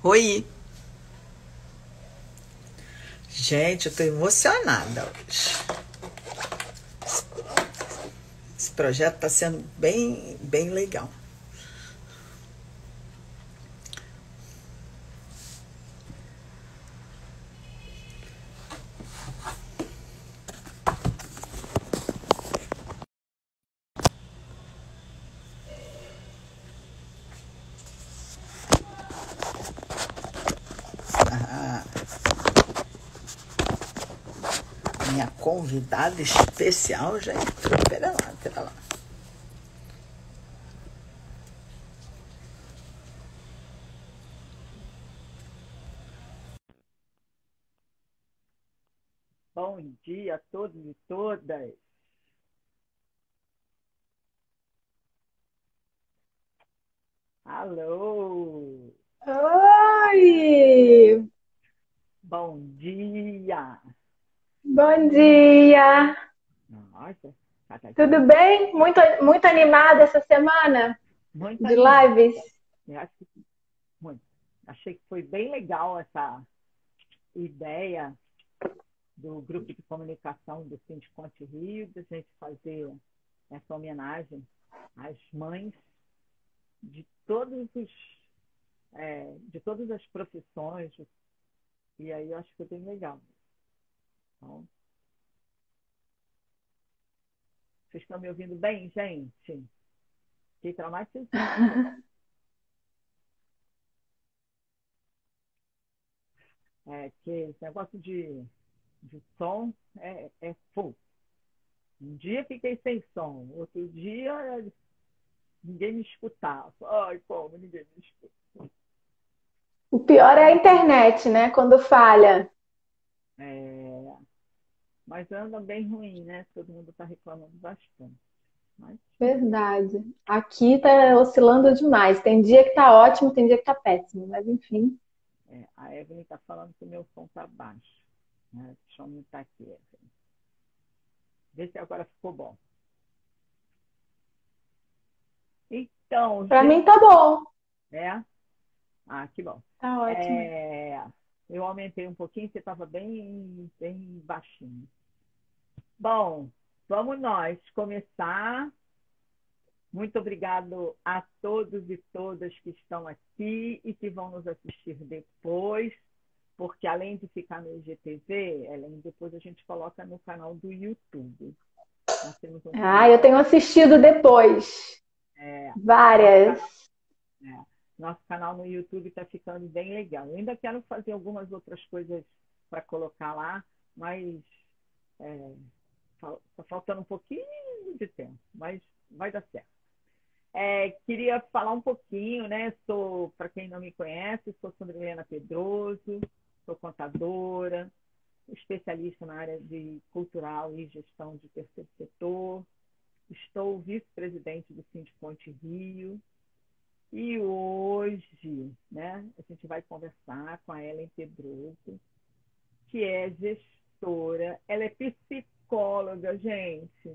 Oi! Gente, eu tô emocionada hoje. Esse projeto tá sendo bem legal. Ah, minha convidada especial já entrou. Pera lá, pera lá. Bom dia a todos e todas. Alô! Oi! Bom dia! Bom dia! Nossa, cada dia Tudo bem? Muito animada essa semana muito de animada. lives? Eu acho que muito. Achei que foi bem legal essa ideia do grupo de comunicação do Sindicont Rio, da gente fazer essa homenagem às mães de de todas as profissões, e aí eu acho que foi bem legal. Então, vocês estão me ouvindo bem, gente? Fiquei traumatizada. Que esse negócio de som é full. Um dia fiquei sem som, outro dia ninguém me escutava. Ai, como ninguém me escuta. O pior é a internet, né? Quando falha. É, mas anda bem ruim, né? Todo mundo está reclamando bastante. Mas Verdade. Aqui tá oscilando demais. Tem dia que tá ótimo, tem dia que tá péssimo. Mas enfim. a Evelyn está falando que o meu som está baixo. Né? Deixa eu aumentar aqui, Evelyn. Vê se agora ficou bom. Então, Pra mim gente, tá bom. né? Ah, que bom. Tá ótimo. É, eu aumentei um pouquinho, você estava bem baixinho. Bom, vamos nós começar. Muito obrigado a todos e todas que estão aqui e que vão nos assistir depois, porque além de ficar no IGTV, Ellen, depois a gente coloca no canal do YouTube. Nós temos um Ah, eu canal, tenho assistido depois. é, nosso Várias. canal, é, nosso canal no YouTube está ficando bem legal. Eu ainda quero fazer algumas outras coisas para colocar lá, mas está faltando um pouquinho de tempo, mas vai dar certo. Queria falar um pouquinho, né? Sou, para quem não me conhece, sou Sandra Helena Pedroso, sou contadora, especialista na área de cultural e gestão de terceiro setor. Estou vice-presidente do Sindicont Rio. E hoje, né, a gente vai conversar com a Ellen Pedroso, que é gestora, ela é psicóloga, gente,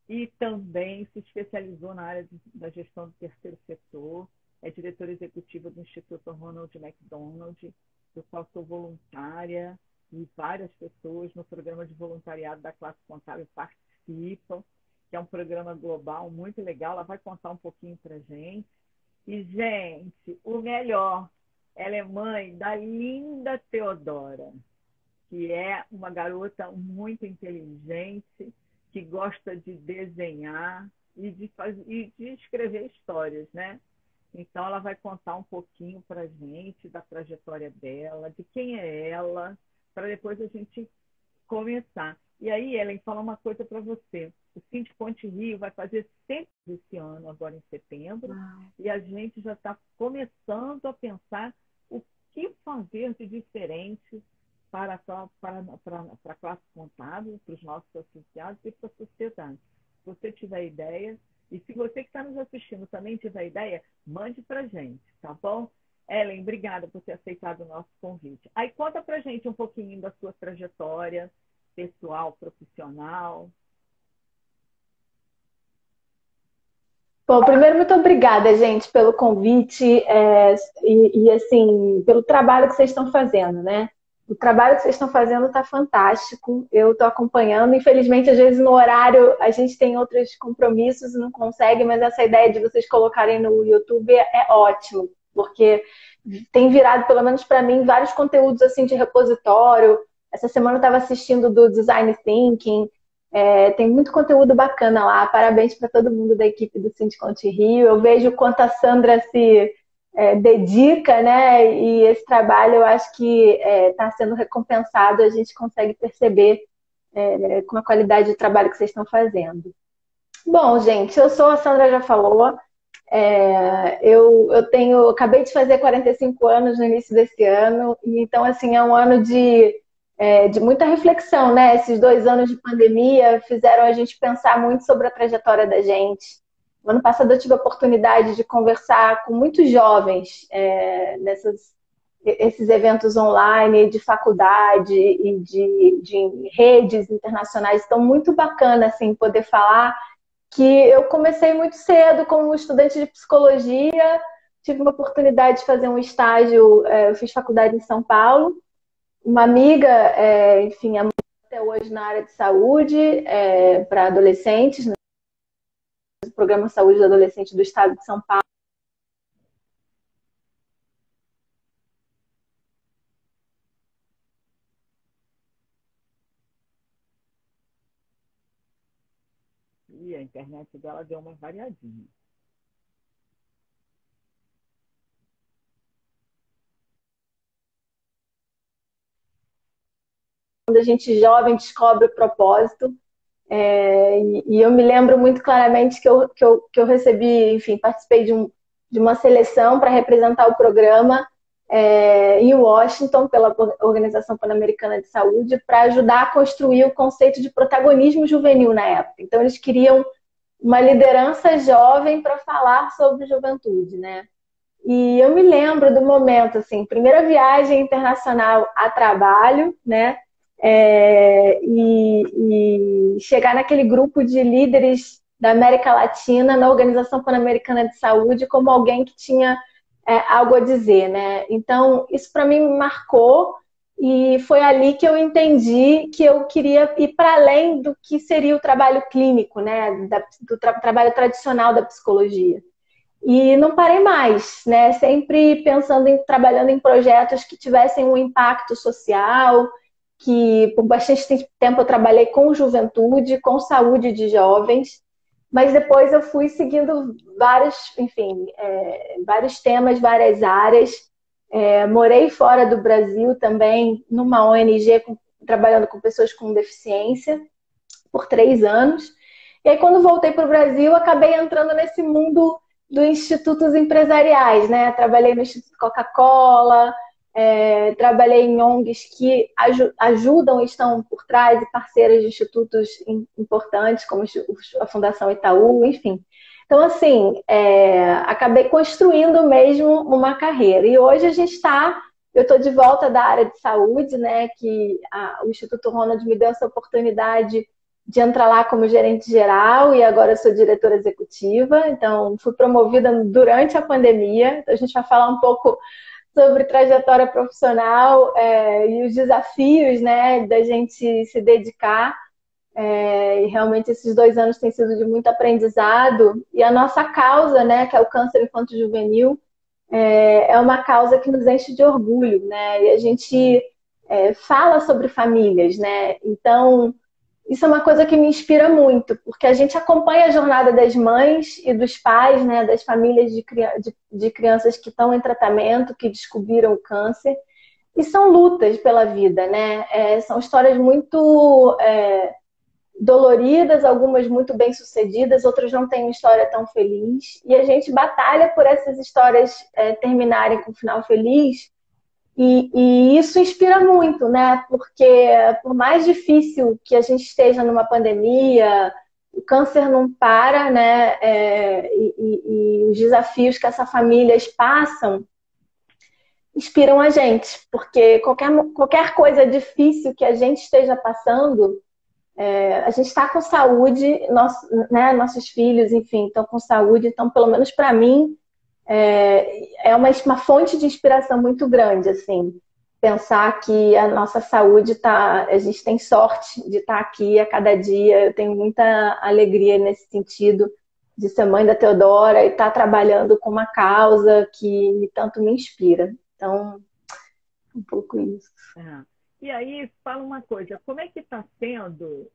e também se especializou na área da gestão do terceiro setor, é diretora executiva do Instituto Ronald McDonald, do qual sou voluntária, e várias pessoas no programa de voluntariado da classe contábil participam, que é um programa global muito legal. Ela vai contar um pouquinho para a gente. E, gente, o melhor, ela é mãe da linda Teodora, que é uma garota muito inteligente, que gosta de desenhar e de escrever histórias, né? Então, ela vai contar um pouquinho para a gente da trajetória dela, de quem é ela, para depois a gente começar. E aí, Ellen, falar uma coisa para você. O Sindicont Rio vai fazer 100 esse ano, agora em setembro, e a gente já está começando a pensar o que fazer de diferente para a classe contábil, para os nossos associados e para a sociedade. Se você tiver ideia, e se você que está nos assistindo também tiver ideia, mande para a gente, tá bom? Ellen, obrigada por ter aceitado o nosso convite. Aí conta para a gente um pouquinho da sua trajetória pessoal, profissional. Bom, primeiro, muito obrigada, gente, pelo convite assim, pelo trabalho que vocês estão fazendo, né? O trabalho que vocês estão fazendo está fantástico. Eu estou acompanhando. Infelizmente, às vezes no horário a gente tem outros compromissos e não consegue, mas essa ideia de vocês colocarem no YouTube é ótimo, porque tem virado, pelo menos para mim, vários conteúdos assim de repositório. Essa semana eu estava assistindo do Design Thinking. Tem muito conteúdo bacana lá. Parabéns para todo mundo da equipe do Sindiconte Rio. Eu vejo o quanto a Sandra se dedica, né? E esse trabalho eu acho que está sendo recompensado. A gente consegue perceber com a qualidade de trabalho que vocês estão fazendo. Bom, gente, eu sou a Sandra já falou. Acabei de fazer 45 anos no início desse ano, e então assim é um ano de muita reflexão, né? Esses 2 anos de pandemia fizeram a gente pensar muito sobre a trajetória da gente. No ano passado eu tive a oportunidade de conversar com muitos jovens esses eventos online de faculdade e de redes internacionais. Então, muito bacana assim, poder falar que eu comecei muito cedo como estudante de psicologia, tive uma oportunidade de fazer um estágio, eu fiz faculdade em São Paulo, uma amiga, enfim, até hoje na área de saúde, para adolescentes, no Programa Saúde do Adolescente do Estado de São Paulo. E a internet dela deu uma variadinha. Quando a gente jovem descobre o propósito. E eu me lembro muito claramente que eu recebi, enfim, participei de uma seleção para representar o programa em Washington, pela Organização Pan-Americana de Saúde, para ajudar a construir o conceito de protagonismo juvenil na época. Então, eles queriam uma liderança jovem para falar sobre juventude, né? E eu me lembro do momento, assim, primeira viagem internacional a trabalho, né? E chegar naquele grupo de líderes da América Latina na Organização Pan-Americana de Saúde como alguém que tinha algo a dizer, né? Então, isso para mim me marcou e foi ali que eu entendi que eu queria ir para além do que seria o trabalho clínico, né? Do trabalho tradicional da psicologia. E não parei mais, né? Sempre pensando trabalhando em projetos que tivessem um impacto social, que por bastante tempo eu trabalhei com juventude, com saúde de jovens, mas depois eu fui seguindo vários, enfim, vários temas, várias áreas. Morei fora do Brasil também, numa ONG trabalhando com pessoas com deficiência por 3 anos. E aí, quando voltei para o Brasil, acabei entrando nesse mundo dos institutos empresariais, né? Trabalhei no Instituto Coca-Cola, trabalhei em ONGs que ajudam e estão por trás e parceiras de institutos importantes, como a Fundação Itaú, enfim. Então, assim, acabei construindo mesmo uma carreira. E hoje eu estou de volta da área de saúde, né? Que o Instituto Ronald me deu essa oportunidade de entrar lá como gerente geral e agora eu sou diretora executiva. Então, fui promovida durante a pandemia. Então, a gente vai falar um pouco sobre trajetória profissional e os desafios, né, da gente se dedicar. E realmente esses 2 anos têm sido de muito aprendizado. E a nossa causa, né, que é o câncer infanto-juvenil, é uma causa que nos enche de orgulho, né? E a gente fala sobre famílias, né? Então, isso é uma coisa que me inspira muito, porque a gente acompanha a jornada das mães e dos pais, né, das famílias de crianças que estão em tratamento, que descobriram o câncer, e são lutas pela vida, né? São histórias muito doloridas, algumas muito bem-sucedidas, outras não têm uma história tão feliz, e a gente batalha por essas histórias terminarem com um final feliz. E isso inspira muito, né? Porque por mais difícil que a gente esteja numa pandemia, o câncer não para, né? E os desafios que essas famílias passam inspiram a gente, porque qualquer coisa difícil que a gente esteja passando, A gente está com saúde, né, nossos filhos, enfim, estão com saúde, então, pelo menos para mim, é uma fonte de inspiração muito grande, assim, pensar que a nossa saúde a gente tem sorte de estar aqui a cada dia. Eu tenho muita alegria nesse sentido de ser mãe da Teodora e estar trabalhando com uma causa que tanto me inspira. Então, um pouco isso. E aí, fala uma coisa, como é que está sendo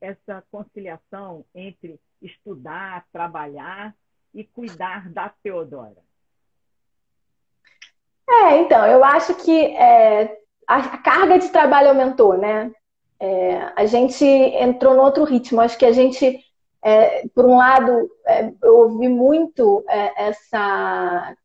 essa conciliação entre estudar, trabalhar e cuidar da Teodora? Então, eu acho que a carga de trabalho aumentou, né? A gente entrou num outro ritmo. Acho que a gente, por um lado, eu ouvi muito a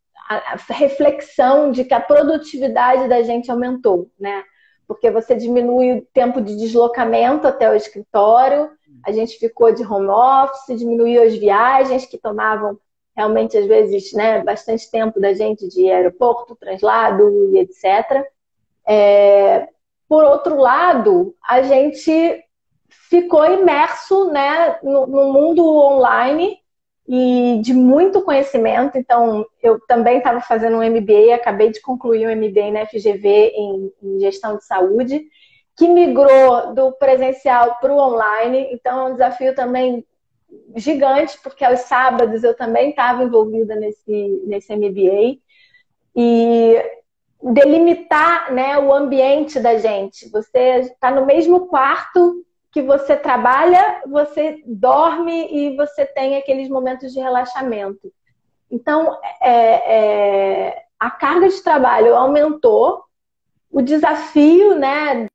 reflexão de que a produtividade da gente aumentou, né? Porque você diminui o tempo de deslocamento até o escritório, a gente ficou de home office, diminuiu as viagens que tomavam realmente, às vezes, né, bastante tempo da gente de aeroporto, translado e etc. Por outro lado, a gente ficou imerso, né, no mundo online e de muito conhecimento. Então, eu também estava fazendo um MBA, acabei de concluir um MBA na FGV em gestão de saúde, que migrou do presencial para o online. Então, é um desafio também gigante, porque aos sábados eu também estava envolvida nesse MBA. E delimitar, né, o ambiente da gente. Você está no mesmo quarto que você trabalha, você dorme e você tem aqueles momentos de relaxamento. Então, a carga de trabalho aumentou, o desafio, né?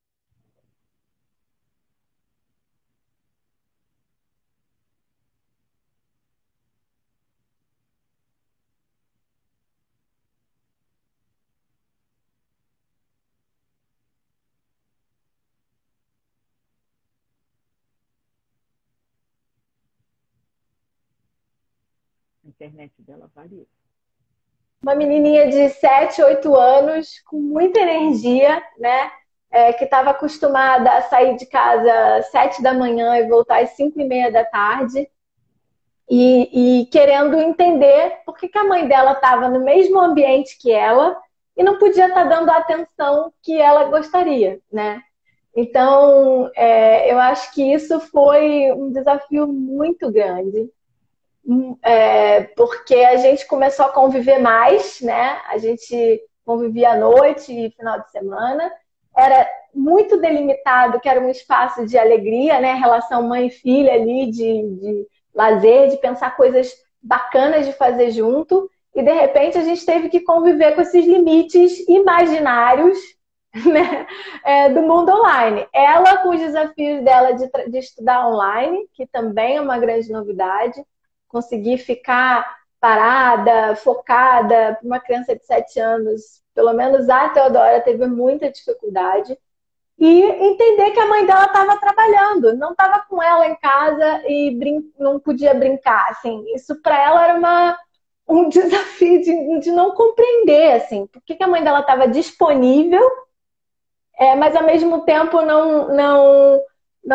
A internet dela varia. Uma menininha de 7, 8 anos, com muita energia, né? Que estava acostumada a sair de casa às 7 da manhã e voltar às 5:30 da tarde. E querendo entender por que a mãe dela estava no mesmo ambiente que ela e não podia estar dando a atenção que ela gostaria, né? Então, eu acho que isso foi um desafio muito grande, porque a gente começou a conviver mais, né? A gente convivia à noite e final de semana. Era muito delimitado, que era um espaço de alegria, né? Relação mãe e filha ali, de lazer, de pensar coisas bacanas de fazer junto. E, de repente, a gente teve que conviver com esses limites imaginários, né? Do mundo online. Ela com os desafios dela de estudar online, que também é uma grande novidade. Conseguir ficar parada, focada, para uma criança de 7 anos, pelo menos a Teodora teve muita dificuldade. E entender que a mãe dela estava trabalhando, não estava com ela em casa e não podia brincar. Assim, isso para ela era um desafio de não compreender, assim, por que a mãe dela estava disponível, mas ao mesmo tempo não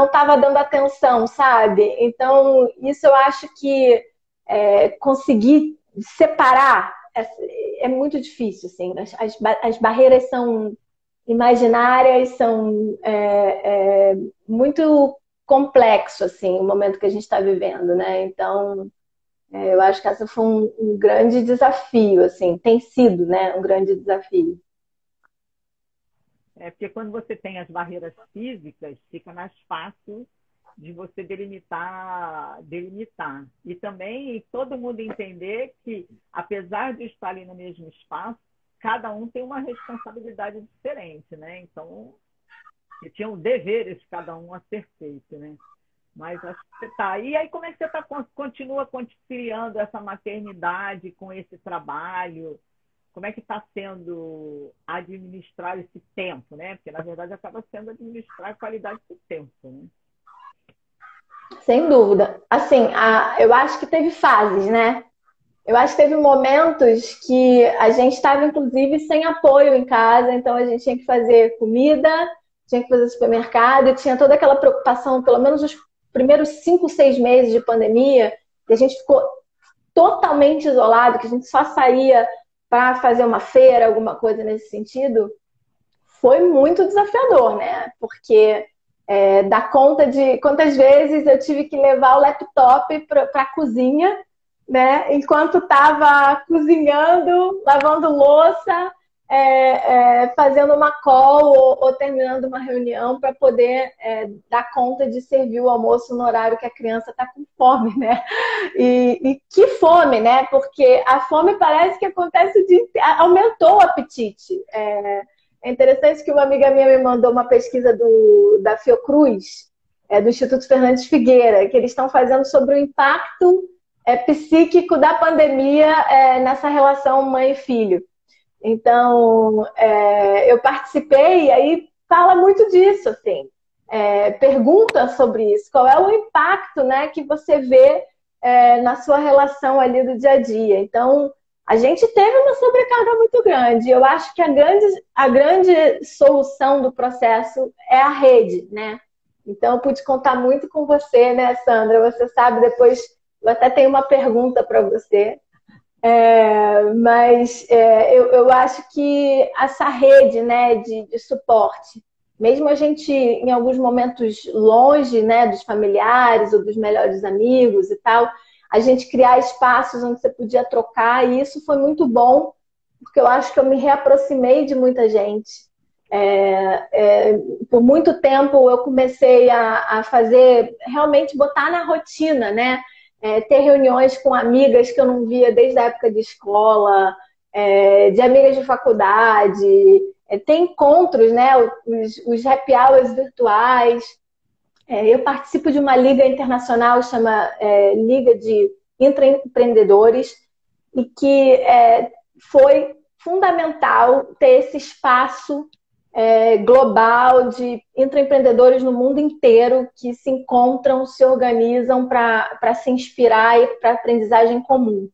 estava dando atenção, sabe? Então, isso eu acho que conseguir separar é muito difícil, assim. As barreiras são imaginárias, são muito complexo, assim, o momento que a gente está vivendo, né? Então, eu acho que essa foi um grande desafio, assim, tem sido, né, um grande desafio. Porque quando você tem as barreiras físicas, fica mais fácil de você delimitar. E também todo mundo entender que, apesar de estar ali no mesmo espaço, cada um tem uma responsabilidade diferente, né? Então, tinham deveres cada um a ser feito, né? Mas acho que você está. E aí, como é que você continua conciliando essa maternidade com esse trabalho? Como é que está sendo administrar esse tempo, né? Porque, na verdade, acaba sendo administrar a qualidade do tempo, né? Sem dúvida. Assim, eu acho que teve fases, né? Eu acho que teve momentos que a gente estava, inclusive, sem apoio em casa, então a gente tinha que fazer comida, tinha que fazer supermercado, e tinha toda aquela preocupação, pelo menos os primeiros 5, 6 meses de pandemia, e a gente ficou totalmente isolado, que a gente só saía para fazer uma feira, alguma coisa nesse sentido, foi muito desafiador, né? Porque dá conta de quantas vezes eu tive que levar o laptop para a cozinha, né? Enquanto estava cozinhando, lavando louça, fazendo uma call ou terminando uma reunião para poder dar conta de servir o almoço no horário que a criança está com fome, né? E que fome, né? Porque a fome parece que acontece aumentou o apetite. É interessante que uma amiga minha me mandou uma pesquisa da Fiocruz, do Instituto Fernandes Figueira, que eles estão fazendo sobre o impacto psíquico da pandemia nessa relação mãe e filho. Então, eu participei e aí fala muito disso, assim. Pergunta sobre isso. Qual é o impacto, né, que você vê na sua relação ali do dia a dia? Então, a gente teve uma sobrecarga muito grande. Eu acho que a grande solução do processo é a rede, né? Então, eu pude contar muito com você, né, Sandra? Você sabe, depois eu até tenho uma pergunta para você. Mas eu acho que essa rede, né, de suporte, mesmo a gente em alguns momentos longe, né, dos familiares ou dos melhores amigos e tal, a gente criar espaços onde você podia trocar, e isso foi muito bom, porque eu acho que eu me reaproximei de muita gente. Por muito tempo eu comecei a fazer, realmente botar na rotina, né? Ter reuniões com amigas que eu não via desde a época de escola, de amigas de faculdade, ter encontros, né? Os happy hours virtuais. Eu participo de uma liga internacional, chama Liga de Intraempreendedores, e que foi fundamental ter esse espaço global de intraempreendedores no mundo inteiro que se encontram, se organizam para se inspirar e para aprendizagem comum.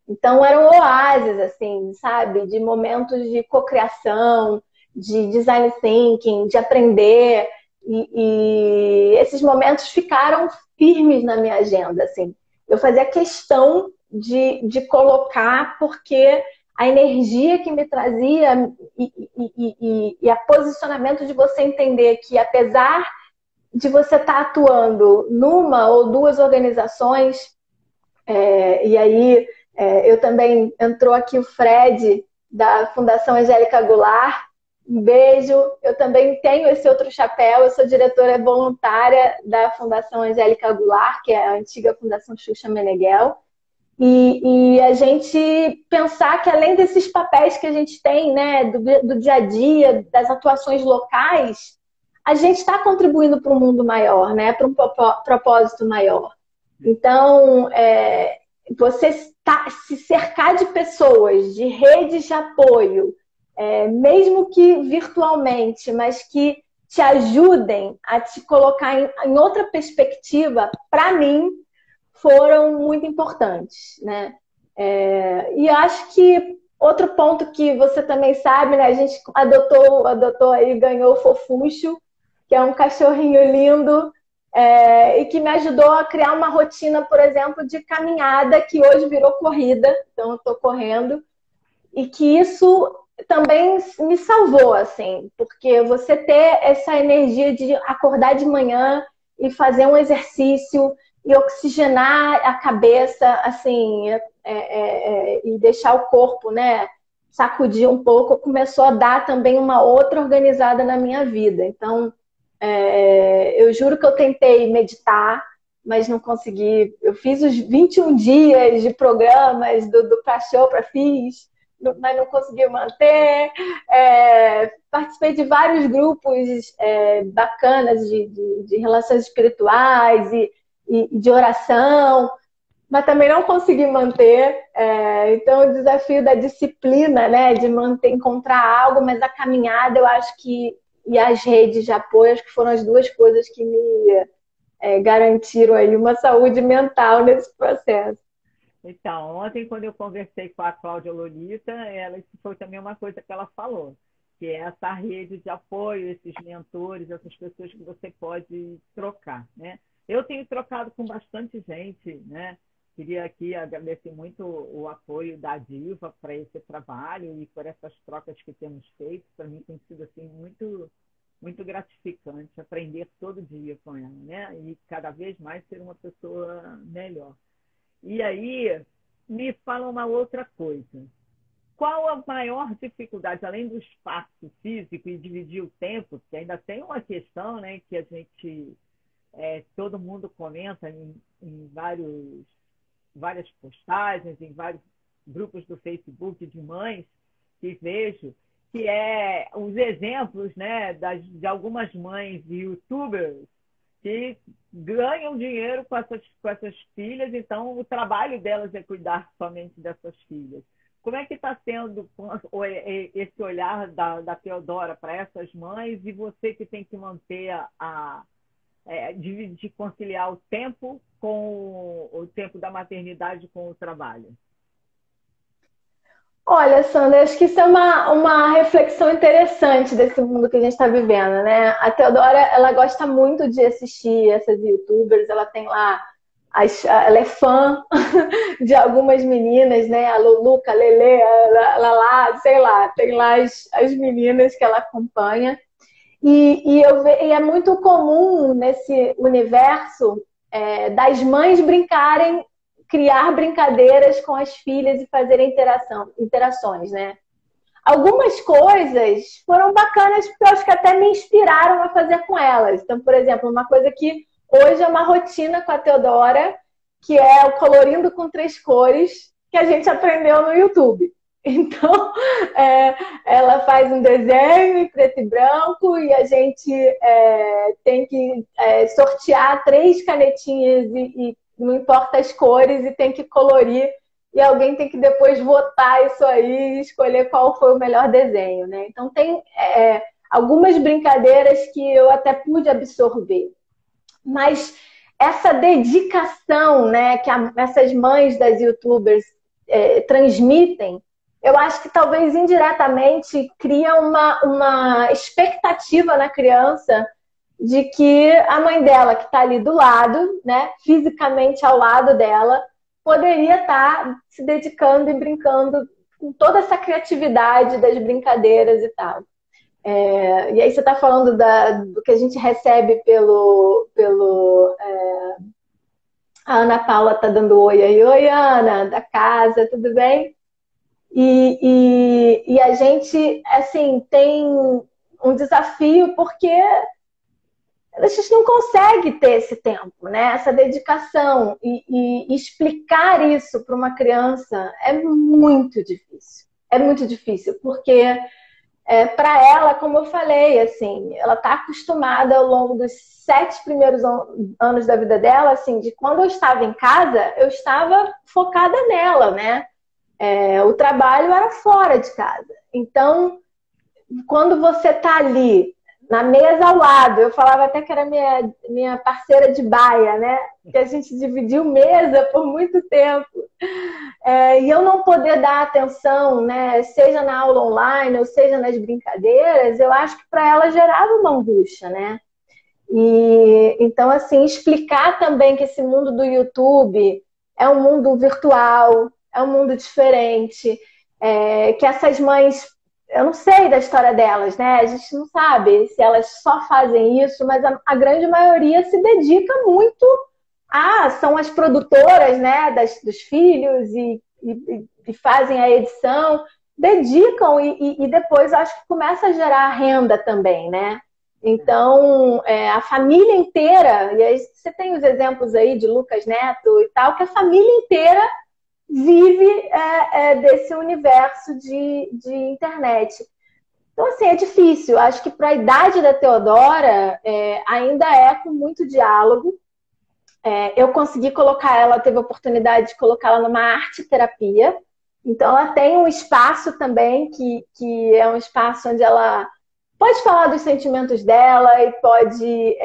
Então eram oásis, assim, sabe? De momentos de cocriação, de design thinking, de aprender. E esses momentos ficaram firmes na minha agenda, assim. Eu fazia questão de colocar, porque a energia que me trazia e a posicionamento de você entender que, apesar de você estar atuando numa ou duas organizações, e aí eu também entrou aqui o Fred, da Fundação Angélica Goulart, um beijo. Eu também tenho esse outro chapéu, eu sou diretora voluntária da Fundação Angélica Goulart, que é a antiga Fundação Xuxa Meneghel. E a gente pensar que, além desses papéis que a gente tem, né, do dia a dia, das atuações locais, a gente está contribuindo para um mundo maior, né, para um propósito maior. Então, você se cercar de pessoas, de redes de apoio, mesmo que virtualmente, mas que te ajudem a te colocar em outra perspectiva, para mim, foram muito importantes, né? E acho que outro ponto que você também sabe, né? A gente adotou aí, ganhou o Fofuxo, que é um cachorrinho lindo, e que me ajudou a criar uma rotina, por exemplo, de caminhada, que hoje virou corrida, então eu estou correndo, e que isso também me salvou, assim, porque você ter essa energia de acordar de manhã e fazer um exercício e oxigenar a cabeça, assim, e deixar o corpo, né, sacudir um pouco, começou a dar também uma outra organizada na minha vida. Então, eu juro que eu tentei meditar, mas não consegui. Eu fiz os 21 dias de programas do Pra Show, Pra Fiz, mas não consegui manter. Participei de vários grupos bacanas de relações espirituais e de oração, mas também não consegui manter. Então, o desafio da disciplina, né, de encontrar algo, mas a caminhada, eu acho que, e as redes de apoio, acho que foram as duas coisas que me garantiram aí uma saúde mental nesse processo. Então, ontem, quando eu conversei com a Cláudia Lolita, isso foi também uma coisa que ela falou. que é essa rede de apoio, esses mentores, essas pessoas que você pode trocar, né? Eu tenho trocado com bastante gente, né? Queria aqui agradecer muito o apoio da Diva para esse trabalho e por essas trocas que temos feito. Para mim tem sido assim muito gratificante aprender todo dia com ela, né? E cada vez mais ser uma pessoa melhor. E aí, me fala uma outra coisa. Qual a maior dificuldade, além do espaço físico e dividir o tempo, que ainda tem uma questão, né, que a gente, todo mundo comenta em várias postagens, em vários grupos do Facebook de mães que vejo, que é os exemplos, né, de algumas mães e youtubers que ganham dinheiro com essas filhas, então o trabalho delas é cuidar somente dessas filhas. Como é que está sendo esse olhar da Teodora para essas mães e você que tem que manter de conciliar o tempo com o tempo da maternidade com o trabalho? Olha, Sandra, acho que isso é uma reflexão interessante desse mundo que a gente está vivendo, né? A Teodora, ela gosta muito de assistir essas youtubers, ela tem lá, ela é fã de algumas meninas, né? A Luluca, a Lelê, a Lala, sei lá, tem lá as meninas que ela acompanha. E é muito comum nesse universo das mães brincarem, criar brincadeiras com as filhas e fazer interações, né? Algumas coisas foram bacanas porque eu acho que até me inspiraram a fazer com elas. Então, por exemplo, uma coisa que hoje é uma rotina com a Teodora, que é o colorindo com 3 cores, que a gente aprendeu no YouTube. Então, ela faz um desenho em preto e branco e a gente tem que sortear 3 canetinhas e não importa as cores e tem que colorir e alguém tem que depois votar isso aí e escolher qual foi o melhor desenho, né? Então tem algumas brincadeiras que eu até pude absorver, mas essa dedicação, né, que essas mães das youtubers transmitem, eu acho que talvez indiretamente cria uma expectativa na criança de que a mãe dela, que está ali do lado, né, fisicamente ao lado dela, poderia estar se dedicando e brincando com toda essa criatividade das brincadeiras e tal. E aí você está falando do que a gente recebe a Ana Paula está dando oi aí. Oi, Ana, da casa, tudo bem? E a gente, assim, tem um desafio porque a gente não consegue ter esse tempo, né? Essa dedicação e explicar isso para uma criança é muito difícil. É muito difícil, porque para ela, como eu falei, assim, ela está acostumada ao longo dos 7 primeiros anos da vida dela, assim, de quando eu estava em casa, eu estava focada nela, né? O trabalho era fora de casa. Então, quando você está ali na mesa ao lado, eu falava até que era minha parceira de baia, né? Que a gente dividiu mesa por muito tempo. E eu não poder dar atenção, né? Seja na aula online ou seja nas brincadeiras, eu acho que para ela gerava uma angústia, né? E então, assim, explicar também que esse mundo do YouTube é um mundo virtual, é um mundo diferente, que essas mães, eu não sei da história delas, né? A gente não sabe se elas só fazem isso, mas a grande maioria se dedica muito são as produtoras, né, dos filhos e fazem a edição, dedicam e depois acho que começa a gerar renda também, né? Então, a família inteira, e aí você tem os exemplos aí de Lucas Neto e tal, que a família inteira vive desse universo de internet. Então, assim, é difícil. Acho que para a idade da Teodora, ainda com muito diálogo. Eu consegui colocar ela, teve a oportunidade de colocá-la numa arte terapia. Então, ela tem um espaço também, que é um espaço onde ela pode falar dos sentimentos dela e pode,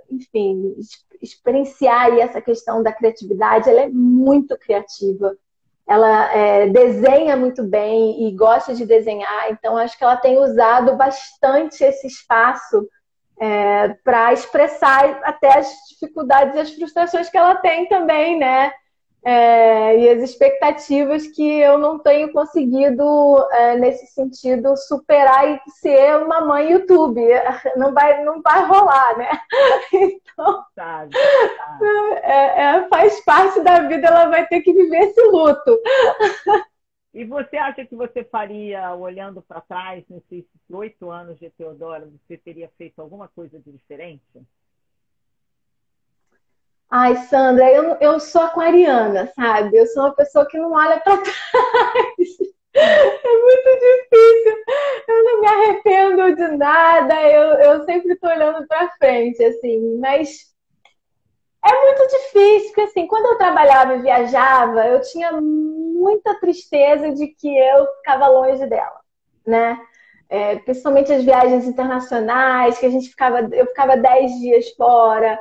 enfim, experienciar aí essa questão da criatividade. Ela é muito criativa. ela desenha muito bem e gosta de desenhar, então acho que ela tem usado bastante esse espaço para expressar até as dificuldades e as frustrações que ela tem também, né? E as expectativas que eu não tenho conseguido, nesse sentido, superar e ser uma mãe YouTube. Não vai rolar, né? Então, faz parte da vida, ela vai ter que viver esse luto. E você acha que você faria, olhando para trás, nesses 8 anos de Teodora, você teria feito alguma coisa de diferente? Ai, Sandra, eu sou aquariana, sabe? Eu sou uma pessoa que não olha para trás. É muito difícil. Eu não me arrependo de nada. Eu sempre estou olhando para frente, assim. Mas é muito difícil, porque assim, quando eu trabalhava e viajava, eu tinha muita tristeza de que eu ficava longe dela, né? Principalmente as viagens internacionais, que eu ficava 10 dias fora,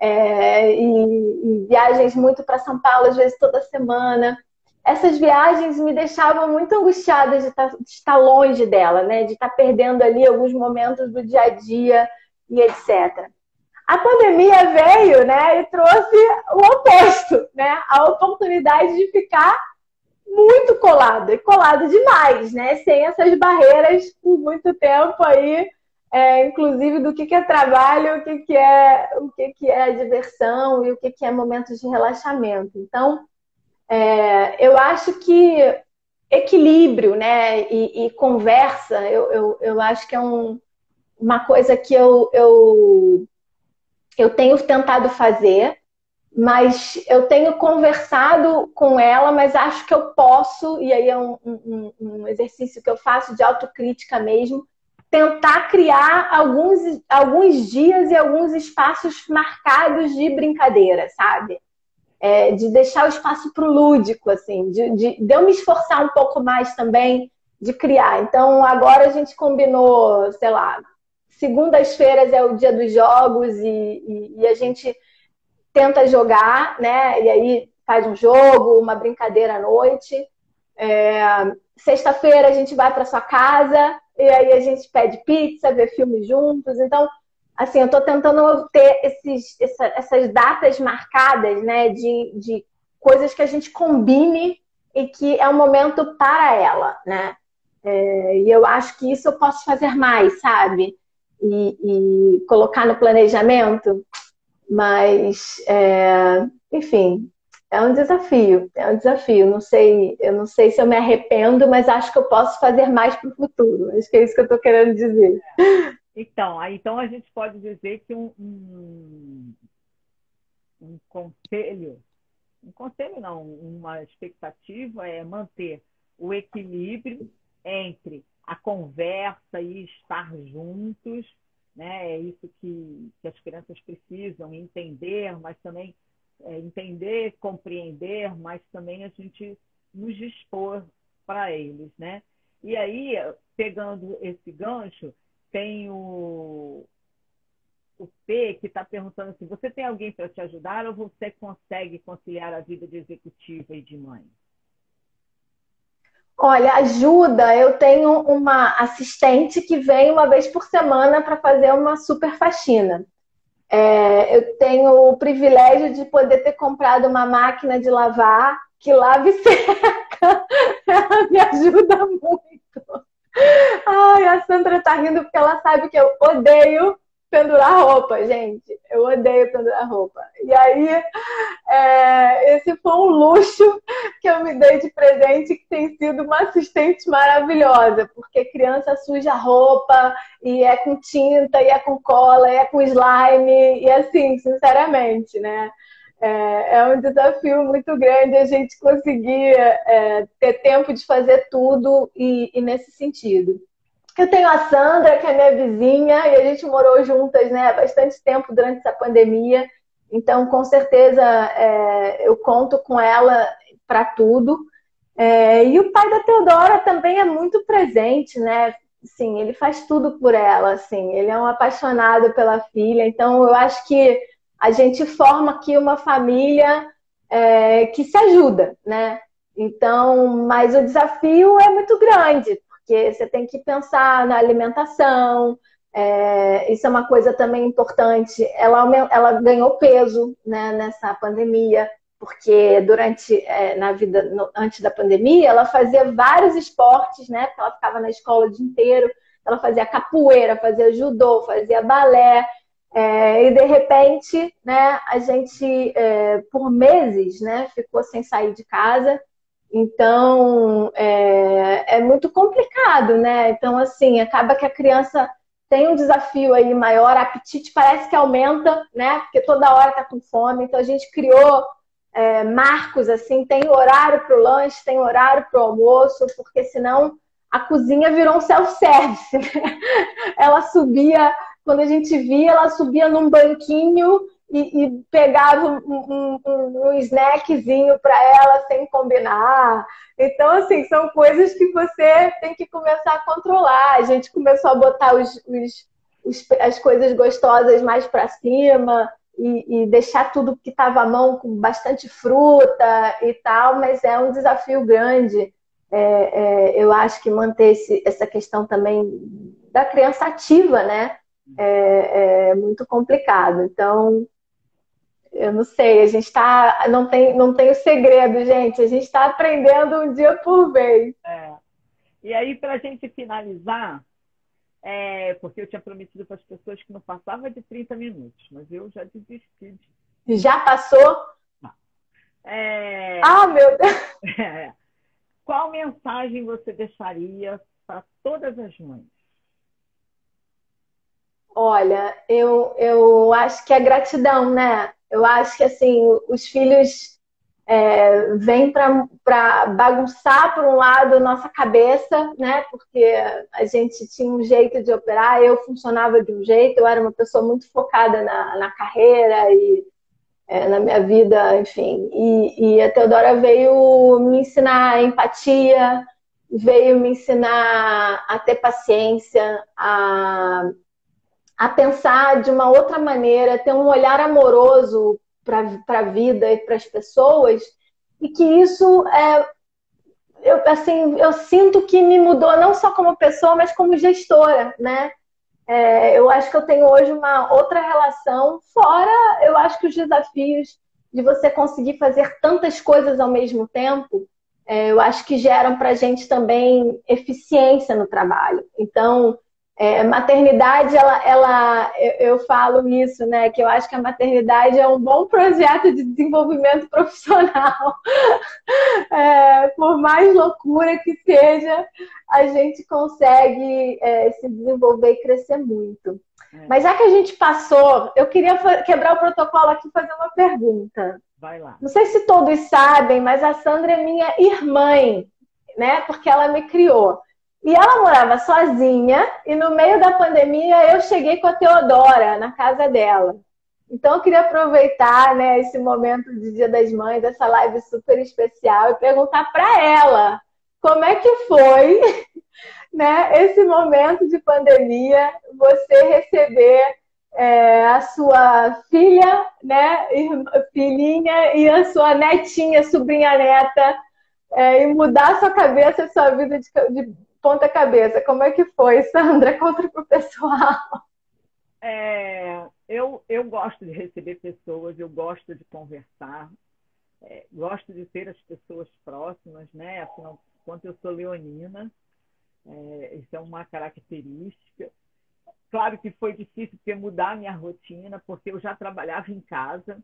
e viagens muito para São Paulo, às vezes toda semana. Essas viagens me deixavam muito angustiada de estar longe dela, né? De estar perdendo ali alguns momentos do dia a dia e etc. A pandemia veio, né, e trouxe o oposto, né? A oportunidade de ficar muito colada, e colada demais, né? Sem essas barreiras por muito tempo aí, inclusive do que é trabalho, o que é diversão e o que é momentos de relaxamento. Então, eu acho que equilíbrio, né, e conversa, eu acho que é uma coisa que eu tenho tentado fazer, mas eu tenho conversado com ela, mas acho que eu posso, e aí é um exercício que eu faço de autocrítica mesmo, tentar criar alguns dias e alguns espaços marcados de brincadeira, sabe? De deixar o espaço para o lúdico, assim, de eu me esforçar um pouco mais também de criar. Então, agora a gente combinou, sei lá, segundas-feiras é o dia dos jogos e a gente tenta jogar, né? E aí faz um jogo, uma brincadeira à noite. Sexta-feira a gente vai para sua casa e aí a gente pede pizza, vê filme juntos. Então, assim, eu estou tentando ter essas datas marcadas, né? De coisas que a gente combine e que é um momento para ela, né? E eu acho que isso eu posso fazer mais, sabe? E colocar no planejamento. Mas, enfim, é um desafio. Eu não sei se eu me arrependo, mas acho que eu posso fazer mais para o futuro. Acho que é isso que eu estou querendo dizer. Então a gente pode dizer que um conselho não, uma expectativa é manter o equilíbrio entre a conversa e estar juntos, né? É isso que as crianças precisam entender, mas também entender, compreender, mas também a gente nos dispor para eles, né? E aí, pegando esse gancho, tem o P que está perguntando assim, você tem alguém para te ajudar ou você consegue conciliar a vida de executiva e de mãe? Olha, ajuda. Eu tenho uma assistente que vem uma vez por semana para fazer uma super faxina. Eu tenho o privilégio de poder ter comprado uma máquina de lavar que lava e seca. Ela me ajuda muito. Ai, a Sandra tá rindo porque ela sabe que eu odeio pendurar roupa, gente. Eu odeio pendurar roupa. E aí, esse foi um luxo que eu me dei de presente, que tem sido uma assistente maravilhosa, porque criança suja roupa, e é com tinta, e é com cola, e é com slime, e assim, sinceramente, né? É um desafio muito grande a gente conseguir ter tempo de fazer tudo e nesse sentido. Eu tenho a Sandra, que é minha vizinha, e a gente morou juntas, né, há bastante tempo durante essa pandemia. Então, com certeza, eu conto com ela para tudo. E o pai da Teodora também é muito presente, né? Sim, ele faz tudo por ela, assim. Ele é um apaixonado pela filha. Então, eu acho que a gente forma aqui uma família que se ajuda, né? Então, mas o desafio é muito grande, porque você tem que pensar na alimentação, isso é uma coisa também importante. Ela ganhou peso, né, nessa pandemia, porque na vida, antes da pandemia, ela fazia vários esportes, né? Porque ela ficava na escola o dia inteiro, ela fazia capoeira, fazia judô, fazia balé, e de repente, né, a gente, por meses, né, ficou sem sair de casa. Então, é muito complicado, né? Então, assim, acaba que a criança tem um desafio aí maior, o apetite parece que aumenta, né? Porque toda hora tá com fome. Então, a gente criou marcos, assim, tem horário para o lanche, tem horário para o almoço, porque senão a cozinha virou um self-service, né? Ela subia, quando a gente via, ela subia num banquinho e pegava um snackzinho para ela sem combinar. Então, assim, são coisas que você tem que começar a controlar. A gente começou a botar as coisas gostosas mais para cima e deixar tudo que estava à mão com bastante fruta e tal, mas é um desafio grande. Eu acho que manter essa questão também da criança ativa, né? É muito complicado. Então, eu não sei, a gente está. Não tem o segredo, gente. A gente está aprendendo um dia por vez. É. E aí, para a gente finalizar, porque eu tinha prometido para as pessoas que não passava de 30 minutos, mas eu já desisti de. Já passou? É, Ah, meu Deus! qual mensagem você deixaria para todas as mães? Olha, eu acho que é gratidão, né? Eu acho que assim, os filhos vêm para bagunçar, por um lado, nossa cabeça, né? Porque a gente tinha um jeito de operar, eu funcionava de um jeito, eu era uma pessoa muito focada na carreira e na minha vida, enfim. E a Teodora veio me ensinar empatia, veio me ensinar a ter paciência, a pensar de uma outra maneira, ter um olhar amoroso para a vida e para as pessoas, e que isso eu sinto que me mudou não só como pessoa, mas como gestora, né? Eu acho que eu tenho hoje uma outra relação, fora eu acho que os desafios de você conseguir fazer tantas coisas ao mesmo tempo, eu acho que geram para a gente também eficiência no trabalho. Então, maternidade, eu falo isso, né? Que eu acho que a maternidade é um bom projeto de desenvolvimento profissional. Por mais loucura que seja, a gente consegue se desenvolver e crescer muito. Mas já que a gente passou, eu queria quebrar o protocolo aqui e fazer uma pergunta. Vai lá. Não sei se todos sabem, mas a Sandra é minha irmã, né? Porque ela me criou. E ela morava sozinha e no meio da pandemia eu cheguei com a Teodora na casa dela. Então eu queria aproveitar, né, esse momento de Dia das Mães, essa live super especial e perguntar para ela como é que foi, né, esse momento de pandemia, você receber a sua filha, né, filhinha e a sua netinha, sobrinha neta, e mudar a sua cabeça, a sua vida de ponta cabeça. Como é que foi, Sandra? Conta pro pessoal. Eu gosto de receber pessoas, eu gosto de conversar, gosto de ter as pessoas próximas, né? Afinal, quanto eu sou leonina, isso é uma característica. Claro que foi difícil porque mudar a minha rotina, porque eu já trabalhava em casa,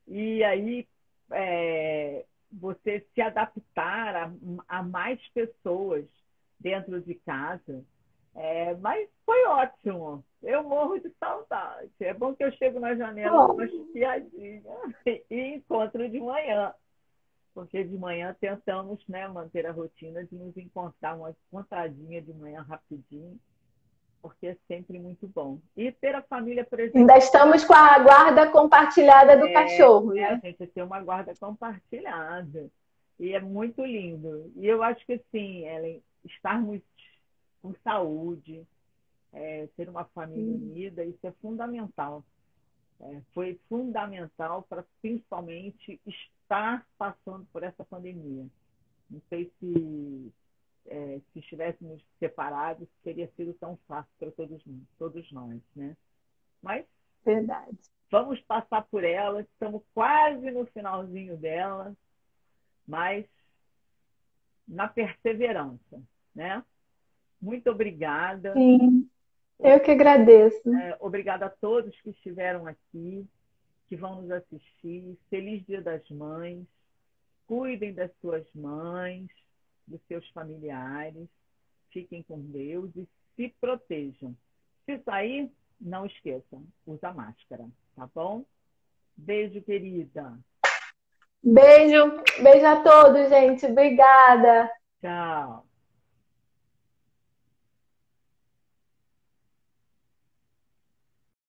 e aí você se adaptar a mais pessoas dentro de casa. Mas foi ótimo. Eu morro de saudade. É bom que eu chego na janela com uma espiadinha e encontro de manhã. Porque de manhã tentamos, né, manter a rotina de nos encontrar uma encontradinha de manhã rapidinho, porque é sempre muito bom. E ter a família presente. Ainda estamos com a guarda compartilhada do cachorro, né? A gente tem uma guarda compartilhada. E é muito lindo. E eu acho que, assim, Ellen, estarmos com saúde, ter uma família unida, isso é fundamental. Foi fundamental para, principalmente, estar passando por essa pandemia. Não sei se estivéssemos separados, teria sido tão fácil para todos nós, né? Mas Verdade. vamos passar por ela, estamos quase no finalzinho dela, mas na perseverança, né? Muito obrigada. Sim, eu que agradeço. Obrigada a todos que estiveram aqui, que vão nos assistir. Feliz Dia das Mães. Cuidem das suas mães, dos seus familiares. Fiquem com Deus e se protejam. Se sair, não esqueçam, usa máscara, tá bom? Beijo, querida. Beijo, beijo a todos, gente. Obrigada. Tchau.